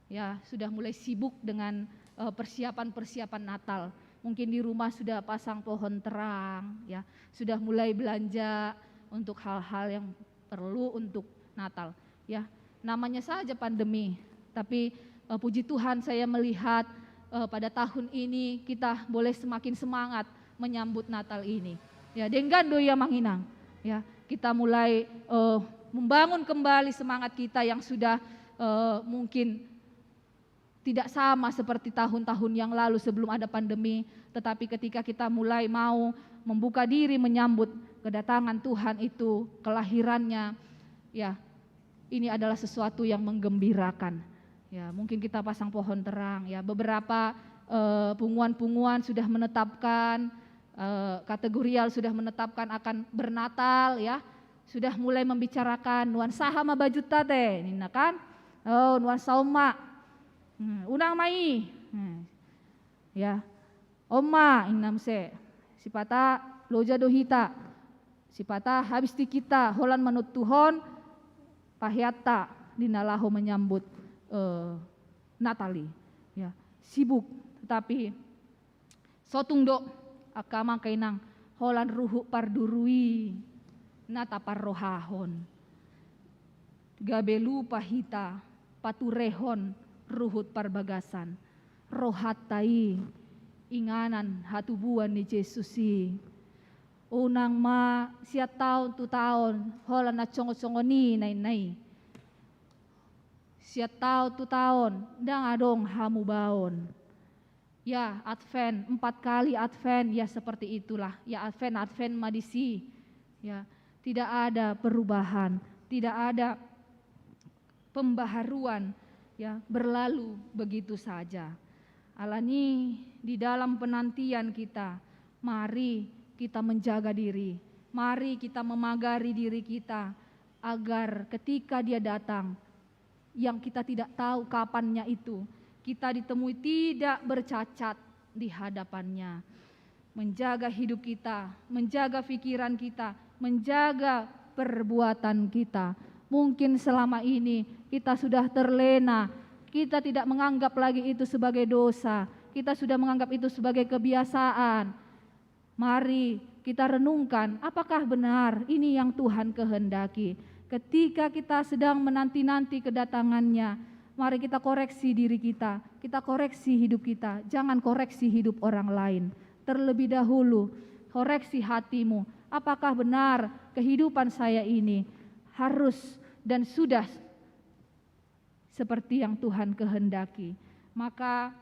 Ya, sudah mulai sibuk dengan persiapan-persiapan Natal. Mungkin di rumah sudah pasang pohon terang, ya. Sudah mulai belanja untuk hal-hal yang perlu untuk Natal, ya. Namanya saja pandemi, tapi puji Tuhan saya melihat pada tahun ini kita boleh semakin semangat menyambut Natal ini. Ya, denggan doya manginang, ya. Kita mulai membangun kembali semangat kita yang sudah mungkin tidak sama seperti tahun-tahun yang lalu sebelum ada pandemi, tetapi ketika kita mulai mau membuka diri menyambut kedatangan Tuhan itu, kelahirannya, ya, ini adalah sesuatu yang menggembirakan. Ya, mungkin kita pasang pohon terang, ya. Beberapa punguan-punguan sudah menetapkan, kategorial sudah menetapkan akan bernatal, ya. Sudah mulai membicarakan nuansa ma bajuta teh, nina kan? Oh, nuansa oma. Unang mai. Ya. Oma inam se. Sipata loja dohita. Sipata habis di kita holan manut Tuhon pahiata dinalaho menyambut Natali, ya. Sibuk tetapi sotung do akama kainang holan ruhu pardurui nata parrohahon gabelu pahita paturehon ruhut parbagasan, rohatai inganan hatubuan ni Jesusi. Unang ma siya taon tu taon, hola na chongo-chongo ni nay. Siya taon tu taon, dang adong hamu baon. Ya Advent, 4 kali Advent, ya seperti itulah. Ya Advent madisi. Ya, tidak ada perubahan, tidak ada pembaharuan, ya, berlalu begitu saja. Alani di dalam penantian kita, mari kita menjaga diri, mari kita memagari diri kita agar ketika Dia datang, yang kita tidak tahu kapannya itu, kita ditemui tidak bercacat di hadapannya. Menjaga hidup kita, menjaga pikiran kita, menjaga perbuatan kita. Mungkin selama ini kita sudah terlena, kita tidak menganggap lagi itu sebagai dosa, kita sudah menganggap itu sebagai kebiasaan. Mari kita renungkan, apakah benar ini yang Tuhan kehendaki? Ketika kita sedang menanti-nanti kedatangannya, mari kita koreksi diri kita koreksi hidup kita, jangan koreksi hidup orang lain. Terlebih dahulu, koreksi hatimu, apakah benar kehidupan saya ini harus dan sudah seperti yang Tuhan kehendaki. Maka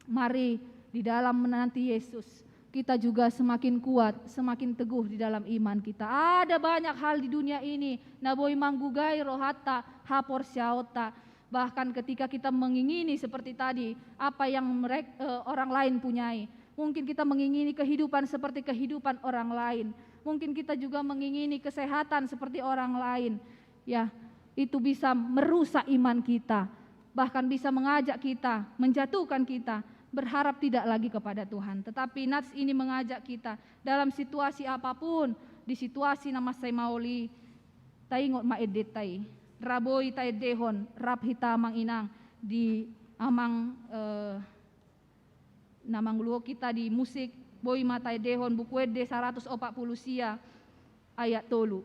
mari di dalam menanti Yesus, kita juga semakin kuat, semakin teguh di dalam iman kita. Ada banyak hal di dunia ini, naboi manggugai rohata, hapor syaota. Bahkan ketika kita mengingini seperti tadi, apa yang orang lain punyai. Mungkin kita mengingini kehidupan seperti kehidupan orang lain. Mungkin kita juga mengingini kesehatan seperti orang lain. Ya, itu bisa merusak iman kita. Bahkan bisa mengajak kita, menjatuhkan kita, berharap tidak lagi kepada Tuhan. Tetapi nats ini mengajak kita dalam situasi apapun, di situasi nama saya mauli, taingot maedetai, raboi taedehon, rap hitamang inang di amang namang luo kita di musik, boy matai dehon bukuede 140 sia ayat 3.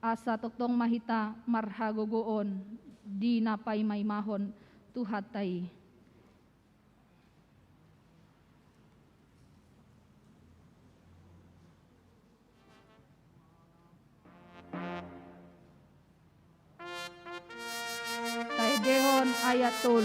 Asa toktong mahita marhagogoon di napay maimahon tuhatay. Taedehon ayat 3.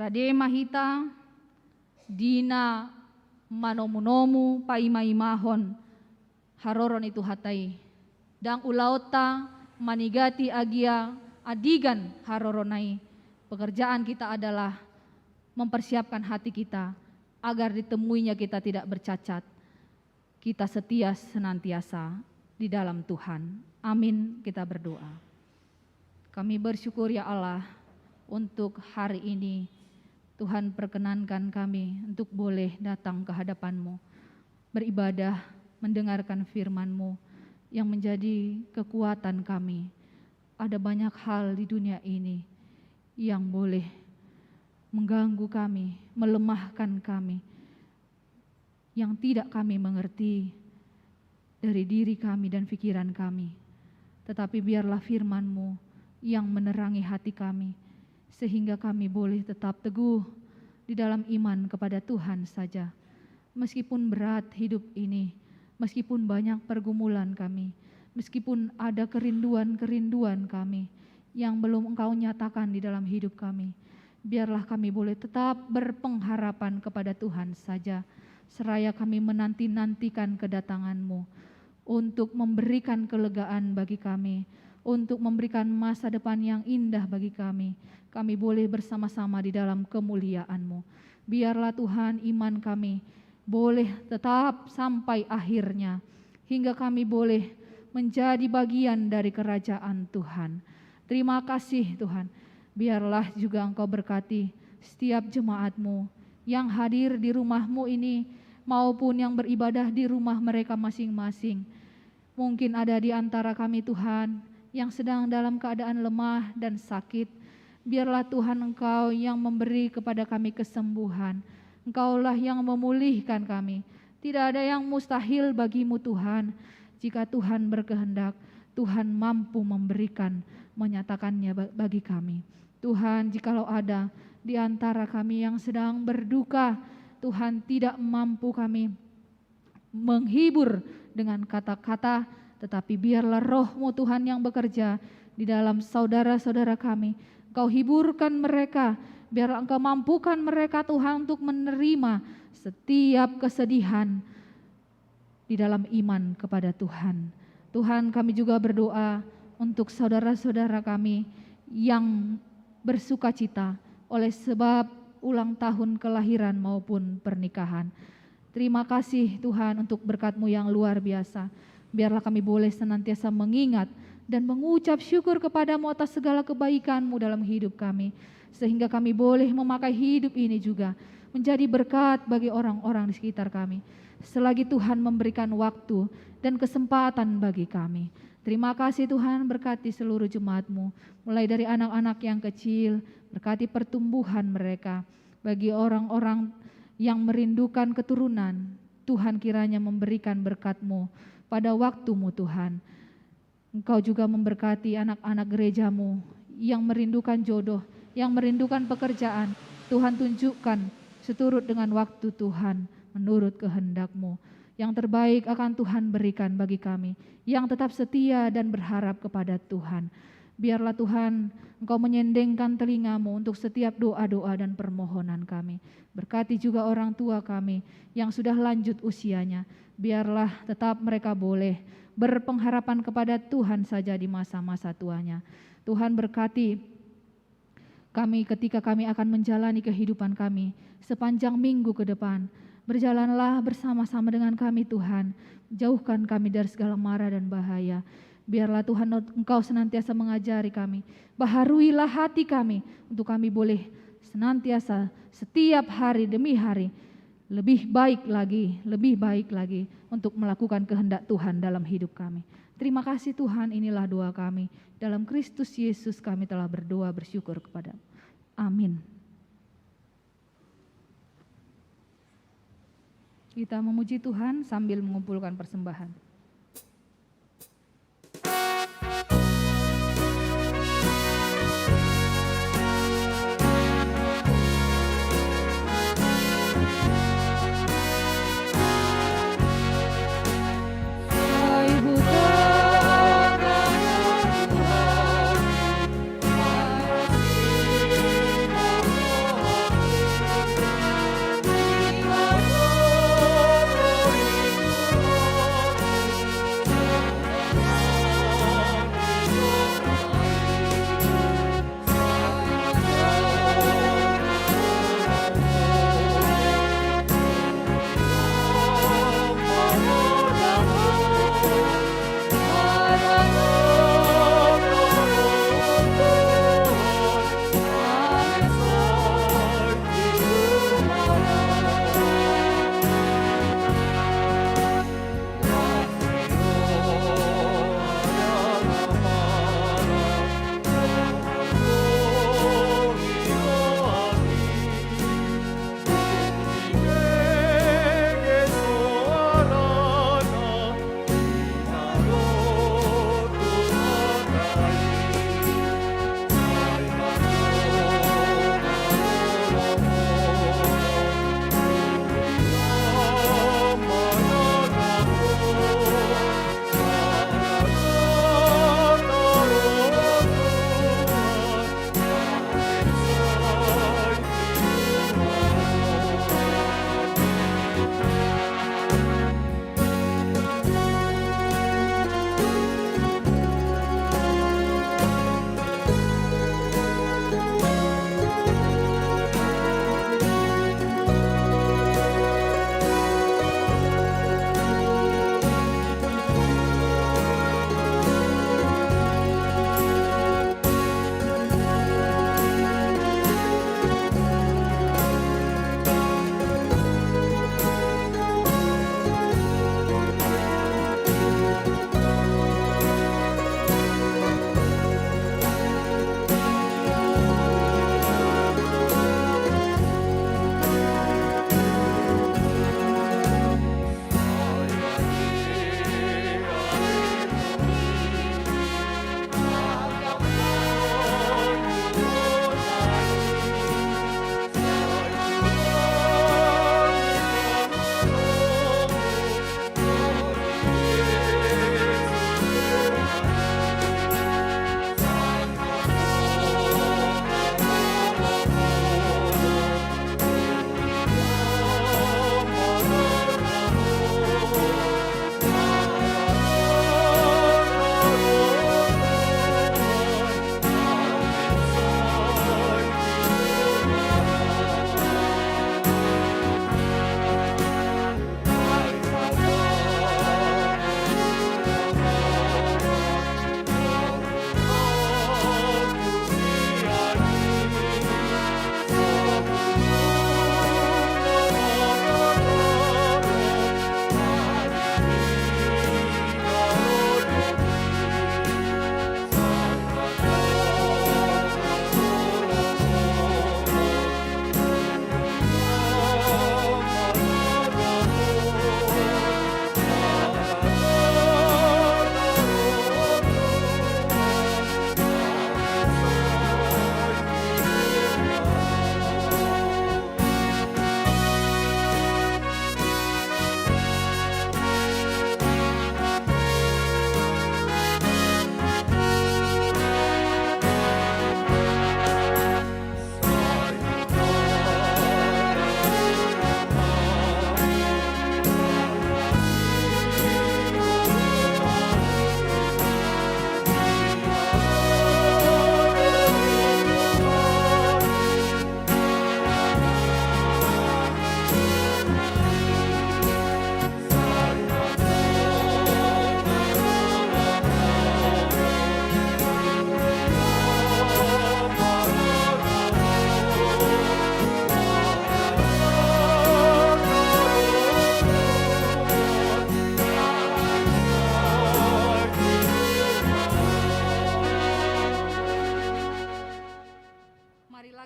Rade mahita dina manomu-nomu paimaimahon haroron itu hatai dang ulauta manigati agia adigan haroronai. Pekerjaan kita adalah mempersiapkan hati kita agar ditemuinya kita tidak bercacat. Kita setia senantiasa di dalam Tuhan. Amin, kita berdoa. Kami bersyukur ya Allah untuk hari ini. Tuhan perkenankan kami untuk boleh datang ke hadapan-Mu, beribadah, mendengarkan firman-Mu yang menjadi kekuatan kami. Ada banyak hal di dunia ini yang boleh mengganggu kami, melemahkan kami, yang tidak kami mengerti dari diri kami dan pikiran kami. Tetapi biarlah firman-Mu yang menerangi hati kami, sehingga kami boleh tetap teguh di dalam iman kepada Tuhan saja. Meskipun berat hidup ini, meskipun banyak pergumulan kami, meskipun ada kerinduan-kerinduan kami yang belum Engkau nyatakan di dalam hidup kami, biarlah kami boleh tetap berpengharapan kepada Tuhan saja, seraya kami menanti-nantikan kedatangan-Mu untuk memberikan kelegaan bagi kami, untuk memberikan masa depan yang indah bagi kami. Kami boleh bersama-sama di dalam kemuliaan-Mu. Biarlah Tuhan iman kami boleh tetap sampai akhirnya, hingga kami boleh menjadi bagian dari kerajaan Tuhan. Terima kasih Tuhan. Biarlah juga Engkau berkati setiap jemaat-Mu yang hadir di rumah-Mu ini, maupun yang beribadah di rumah mereka masing-masing. Mungkin ada di antara kami Tuhan yang sedang dalam keadaan lemah dan sakit. Biarlah Tuhan Engkau yang memberi kepada kami kesembuhan. Engkaulah yang memulihkan kami. Tidak ada yang mustahil bagi-Mu Tuhan. Jika Tuhan berkehendak, Tuhan mampu memberikan, menyatakannya bagi kami. Tuhan, jikalau ada di antara kami yang sedang berduka, Tuhan tidak mampu kami menghibur dengan kata-kata, tetapi biarlah Roh-Mu Tuhan yang bekerja di dalam saudara-saudara kami. Engkau hiburkan mereka, biarlah Engkau mampukan mereka Tuhan untuk menerima setiap kesedihan di dalam iman kepada Tuhan. Tuhan, kami juga berdoa untuk saudara-saudara kami yang bersuka cita oleh sebab ulang tahun kelahiran maupun pernikahan. Terima kasih Tuhan untuk berkat-Mu yang luar biasa. Biarlah kami boleh senantiasa mengingat dan mengucap syukur kepadamu atas segala kebaikan-Mu dalam hidup kami, sehingga kami boleh memakai hidup ini juga menjadi berkat bagi orang-orang di sekitar kami, selagi Tuhan memberikan waktu dan kesempatan bagi kami. Terima kasih Tuhan, berkati seluruh jemaat-Mu, mulai dari anak-anak yang kecil, berkati pertumbuhan mereka. Bagi orang-orang yang merindukan keturunan, Tuhan kiranya memberikan berkat-Mu pada waktu-Mu Tuhan. Engkau juga memberkati anak-anak gereja-Mu yang merindukan jodoh, yang merindukan pekerjaan. Tuhan tunjukkan seturut dengan waktu Tuhan, menurut kehendak-Mu. Yang terbaik akan Tuhan berikan bagi kami, yang tetap setia dan berharap kepada Tuhan. Biarlah Tuhan Engkau menyendengkan telinga-Mu untuk setiap doa-doa dan permohonan kami. Berkati juga orang tua kami yang sudah lanjut usianya. Biarlah tetap mereka boleh berpengharapan kepada Tuhan saja di masa-masa tuanya. Tuhan berkati kami ketika kami akan menjalani kehidupan kami sepanjang minggu ke depan. Berjalanlah bersama-sama dengan kami Tuhan. Jauhkan kami dari segala mara dan bahaya. Biarlah Tuhan Engkau senantiasa mengajari kami. Baharuilah hati kami untuk kami boleh senantiasa setiap hari demi hari lebih baik lagi untuk melakukan kehendak Tuhan dalam hidup kami. Terima kasih Tuhan, inilah doa kami. Dalam Kristus Yesus kami telah berdoa bersyukur kepada-Mu. Amin. Kita memuji Tuhan sambil mengumpulkan persembahan.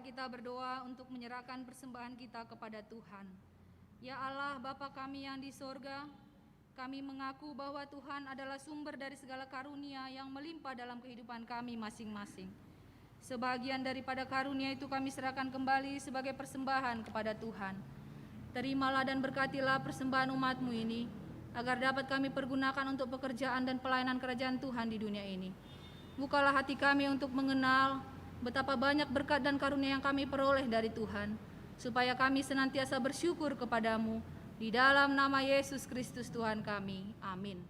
kita berdoa untuk menyerahkan persembahan kita kepada Tuhan. Ya Allah, Bapa kami yang di sorga, kami mengaku bahwa Tuhan adalah sumber dari segala karunia yang melimpah dalam kehidupan kami masing-masing. Sebagian daripada karunia itu kami serahkan kembali sebagai persembahan kepada Tuhan. Terimalah dan berkatilah persembahan umat-Mu ini, agar dapat kami pergunakan untuk pekerjaan dan pelayanan kerajaan Tuhan di dunia ini. Bukalah hati kami untuk mengenal betapa banyak berkat dan karunia yang kami peroleh dari Tuhan, supaya kami senantiasa bersyukur kepadamu, di dalam nama Yesus Kristus Tuhan kami. Amin.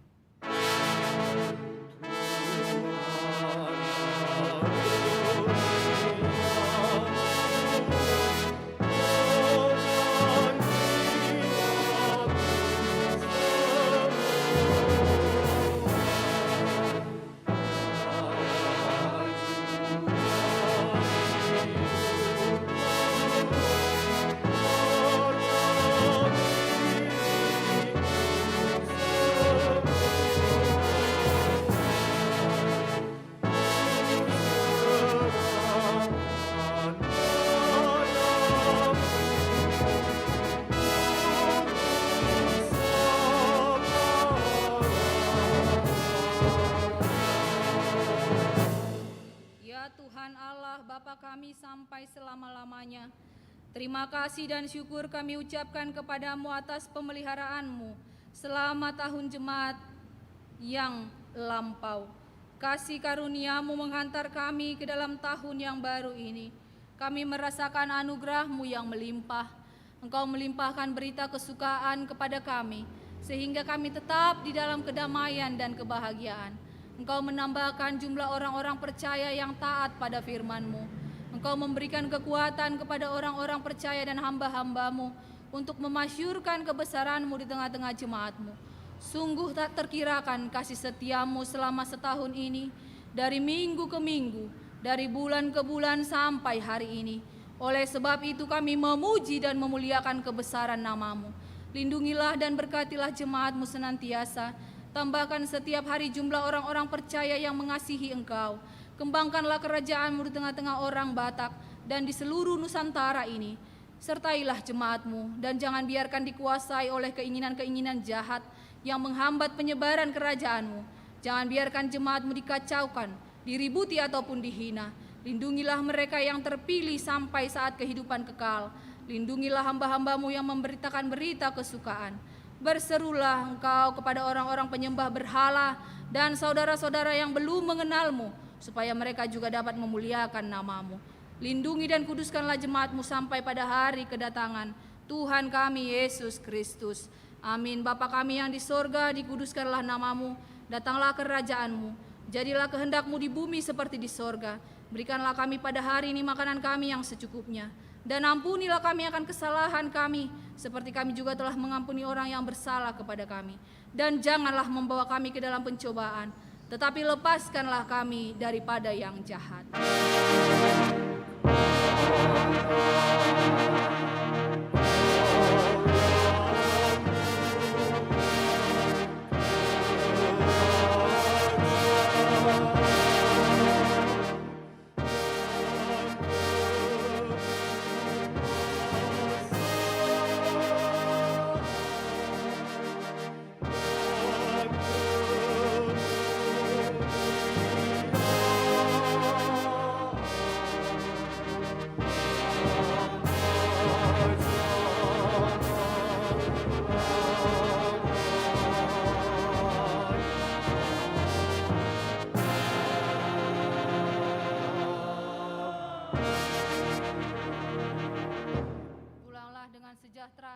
Sampai selama-lamanya. Terima kasih dan syukur kami ucapkan kepadamu atas pemeliharaan-Mu selama tahun jemaat yang lampau. Kasih karunia-Mu menghantar kami ke dalam tahun yang baru ini. Kami merasakan anugerah-Mu yang melimpah. Engkau melimpahkan berita kesukaan kepada kami, sehingga kami tetap di dalam kedamaian dan kebahagiaan. Engkau menambahkan jumlah orang-orang percaya yang taat pada firman-Mu. Engkau memberikan kekuatan kepada orang-orang percaya dan hamba-hamba-Mu untuk memasyurkan kebesaran-Mu di tengah-tengah jemaat-Mu. Sungguh tak terkirakan kasih setia-Mu selama setahun ini, dari minggu ke minggu, dari bulan ke bulan sampai hari ini. Oleh sebab itu kami memuji dan memuliakan kebesaran nama-Mu. Lindungilah dan berkatilah jemaat-Mu senantiasa. Tambahkan setiap hari jumlah orang-orang percaya yang mengasihi Engkau. Kembangkanlah kerajaan-Mu di tengah-tengah orang Batak dan di seluruh Nusantara ini. Sertailah jemaat-Mu dan jangan biarkan dikuasai oleh keinginan-keinginan jahat yang menghambat penyebaran kerajaan-Mu. Jangan biarkan jemaat-Mu dikacaukan, diributi ataupun dihina. Lindungilah mereka yang terpilih sampai saat kehidupan kekal. Lindungilah hamba-hamba-Mu yang memberitakan berita kesukaan. Berserulah Engkau kepada orang-orang penyembah berhala dan saudara-saudara yang belum mengenal-Mu, supaya mereka juga dapat memuliakan nama-Mu. Lindungi dan kuduskanlah jemaat-Mu sampai pada hari kedatangan Tuhan kami Yesus Kristus. Amin. Bapa kami yang di sorga, dikuduskanlah nama-Mu, datanglah kerajaan-Mu, jadilah kehendak-Mu di bumi seperti di sorga. Berikanlah kami pada hari ini makanan kami yang secukupnya, dan ampunilah kami akan kesalahan kami, seperti kami juga telah mengampuni orang yang bersalah kepada kami. Dan janganlah membawa kami ke dalam pencobaan, tetapi lepaskanlah kami daripada yang jahat.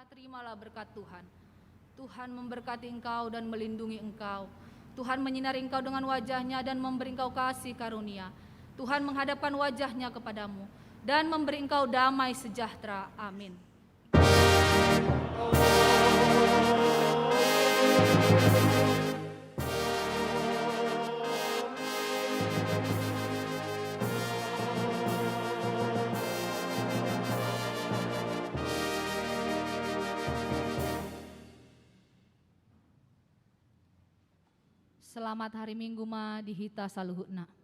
Terimalah berkat Tuhan. Tuhan memberkati engkau dan melindungi engkau. Tuhan menyinari engkau dengan wajah-Nya dan memberi engkau kasih karunia. Tuhan menghadapkan wajah-Nya kepadamu dan memberi engkau damai sejahtera. Amin. Selamat hari Minggu ma dihita saluhutna.